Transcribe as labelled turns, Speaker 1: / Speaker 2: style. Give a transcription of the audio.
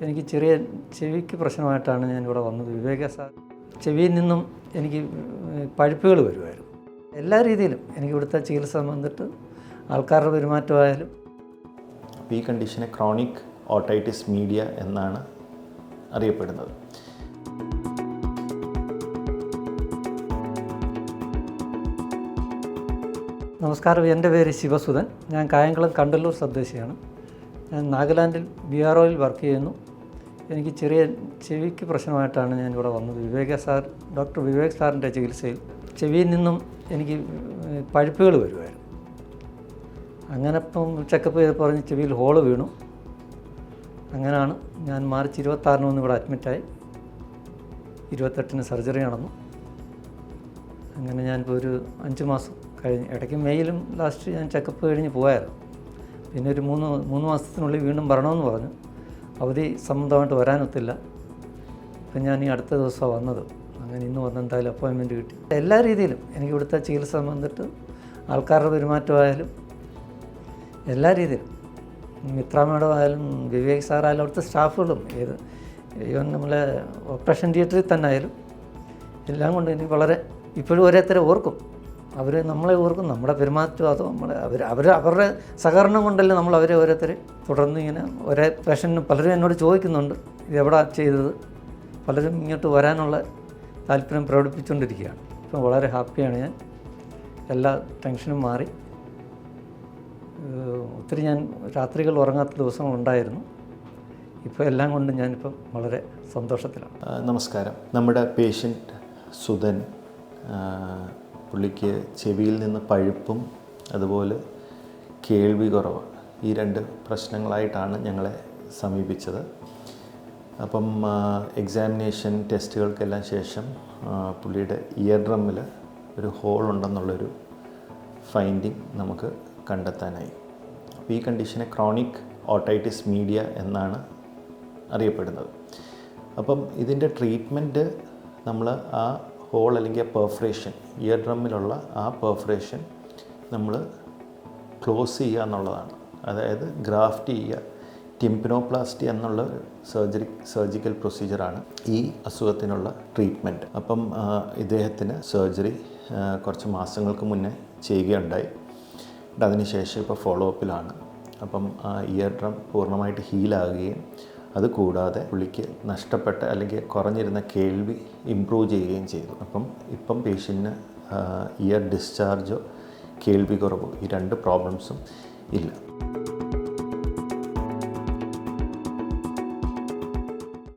Speaker 1: എനിക്ക് ചെറിയ ചെവിക്ക് പ്രശ്നമായിട്ടാണ് ഞാനിവിടെ വന്നത്. വിവേക സാർ ചെവിയിൽ നിന്നും എനിക്ക് പഴുപ്പുകൾ വരുമായിരുന്നു. എല്ലാ രീതിയിലും എനിക്ക് ഇവിടുത്തെ ചികിത്സ വന്നിട്ട് ആൾക്കാരുടെ പെരുമാറ്റമായാലും.
Speaker 2: ഈ കണ്ടീഷനെ ക്രോണിക് ഓട്ടൈറ്റിസ് മീഡിയ എന്നാണ് അറിയപ്പെടുന്നത്.
Speaker 1: നമസ്കാരം, എൻ്റെ പേര് ശിവസുധൻ. ഞാൻ കായംകുളം കണ്ടല്ലൂർ സ്വദേശിയാണ്. ഞാൻ നാഗാലാൻഡിൽ BROയിൽ വർക്ക് ചെയ്യുന്നു. എനിക്ക് ചെറിയ ചെവിക്ക് പ്രശ്നമായിട്ടാണ് ഞാനിവിടെ വന്നത്. ഡോക്ടർ വിവേക് സാറിൻ്റെ ചികിത്സയിൽ ചെവിയിൽ നിന്നും എനിക്ക് പഴുപ്പുകൾ വരുമായിരുന്നു. അങ്ങനെ ഇപ്പം ചെക്കപ്പ് ചെയ്ത് പറഞ്ഞ് ചെവിയിൽ ഹോള് വീണു. അങ്ങനെയാണ് ഞാൻ മാർച്ച് 26 ഇവിടെ അഡ്മിറ്റായി. 28 സർജറി നടന്നു. അങ്ങനെ ഞാനിപ്പോൾ ഒരു 5 മാസം കഴിഞ്ഞ്, ഇടയ്ക്ക് മെയിലും ലാസ്റ്റ് ഞാൻ ചെക്കപ്പ് കഴിഞ്ഞ് പോയായിരുന്നു. പിന്നെ ഒരു മൂന്ന് മാസത്തിനുള്ളിൽ വീണ്ടും വരണമെന്ന് പറഞ്ഞു. അവധി സംബന്ധമായിട്ട് വരാനൊത്തില്ല. ഇപ്പം ഞാൻ ഈ അടുത്ത ദിവസമാണ് വന്നത്. അങ്ങനെ ഇന്ന് വന്ന് എന്തായാലും അപ്പോയിൻമെൻറ്റ് കിട്ടി. എല്ലാ രീതിയിലും എനിക്ക് ഇവിടുത്തെ ചികിത്സ വന്നിട്ട് ആൾക്കാരുടെ പെരുമാറ്റമായാലും എല്ലാ രീതിയിലും, മിത്ര മേഡം ആയാലും വിവേക് സാറായാലും അവിടുത്തെ സ്റ്റാഫുകളും ഈവൻ നമ്മളെ ഓപ്പറേഷൻ തിയേറ്ററിൽ തന്നെ ആയാലും എല്ലാം കൊണ്ട് എനിക്ക് വളരെ ഇപ്പോഴും ഓരോരുത്തരെ ഓർക്കും. നമ്മളെ ഓർക്കും, നമ്മുടെ പെരുമാറ്റം അതോ അവരുടെ സഹകരണം കൊണ്ടല്ലേ നമ്മൾ അവരെ ഓരോരുത്തരെ തുടർന്ന് ഇങ്ങനെ ഒരേ പേഷ്യൻറ്റിന് പലരും എന്നോട് ചോദിക്കുന്നുണ്ട് ഇത് എവിടെ ചെയ്തത്. പലരും ഇങ്ങോട്ട് വരാനുള്ള താല്പര്യം പ്രകടിപ്പിച്ചുകൊണ്ടിരിക്കുകയാണ്. ഇപ്പം വളരെ ഹാപ്പിയാണ് ഞാൻ. എല്ലാ ടെൻഷനും മാറി. ഒത്തിരി ഞാൻ രാത്രികൾ ഉറങ്ങാത്ത ദിവസങ്ങളുണ്ടായിരുന്നു. ഇപ്പോൾ എല്ലാം കൊണ്ടും ഞാനിപ്പം വളരെ സന്തോഷത്തിലാണ്.
Speaker 2: നമസ്കാരം. നമ്മുടെ പേഷ്യൻ്റ് സുധൻ, പുള്ളിക്ക് ചെവിയിൽ നിന്ന് പഴുപ്പും അതുപോലെ കേൾവി കുറവ്, ഈ 2 പ്രശ്നങ്ങളായിട്ടാണ് ഞങ്ങളെ സമീപിച്ചത്. അപ്പം എക്സാമിനേഷൻ ടെസ്റ്റുകൾക്കെല്ലാം ശേഷം പുള്ളിയുടെ ഇയർ ഡ്രമ്മിൽ ഒരു ഹോൾ ഉണ്ടെന്നുള്ളൊരു ഫൈൻഡിങ് നമുക്ക് കണ്ടെത്താനായി. അപ്പോൾ ഈ കണ്ടീഷനെ ക്രോണിക് ഓട്ടൈറ്റിസ് മീഡിയ എന്നാണ് അറിയപ്പെടുന്നത്. അപ്പം ഇതിൻ്റെ ട്രീറ്റ്മെൻറ്റ് നമ്മൾ ആ ഹോൾ അല്ലെങ്കിൽ പെർഫറേഷൻ, ഇയർ ഡ്രമ്മിലുള്ള ആ പെർഫറേഷൻ നമ്മൾ ക്ലോസ് ചെയ്യുക എന്നുള്ളതാണ്. അതായത് ഗ്രാഫ്റ്റ് ചെയ്യുക. ടിംപനോപ്ലാസ്റ്റി എന്നുള്ള സർജിക്കൽ പ്രൊസീജിയറാണ് ഈ അസുഖത്തിനുള്ള ട്രീറ്റ്മെൻറ്റ്. അപ്പം ഇദ്ദേഹത്തിന് സർജറി കുറച്ച് മാസങ്ങൾക്ക് മുന്നേ ചെയ്യുകയുണ്ടായി. അതിനുശേഷം ഇപ്പോൾ ഫോളോ അപ്പിലാണ്. അപ്പം ആ ഇയർ ഡ്രം പൂർണ്ണമായിട്ട് ഹീലാകുകയും അതുകൂടാതെ പുള്ളിക്ക് നഷ്ടപ്പെട്ട അല്ലെങ്കിൽ കുറഞ്ഞിരുന്ന കേൾവി ഇമ്പ്രൂവ് ചെയ്യുകയും ചെയ്തു. ഇപ്പം പേഷ്യൻറ്റിന് ഇയർ ഡിസ്ചാർജോ കേൾവി കുറവോ ഈ 2 പ്രോബ്ലംസും ഇല്ല.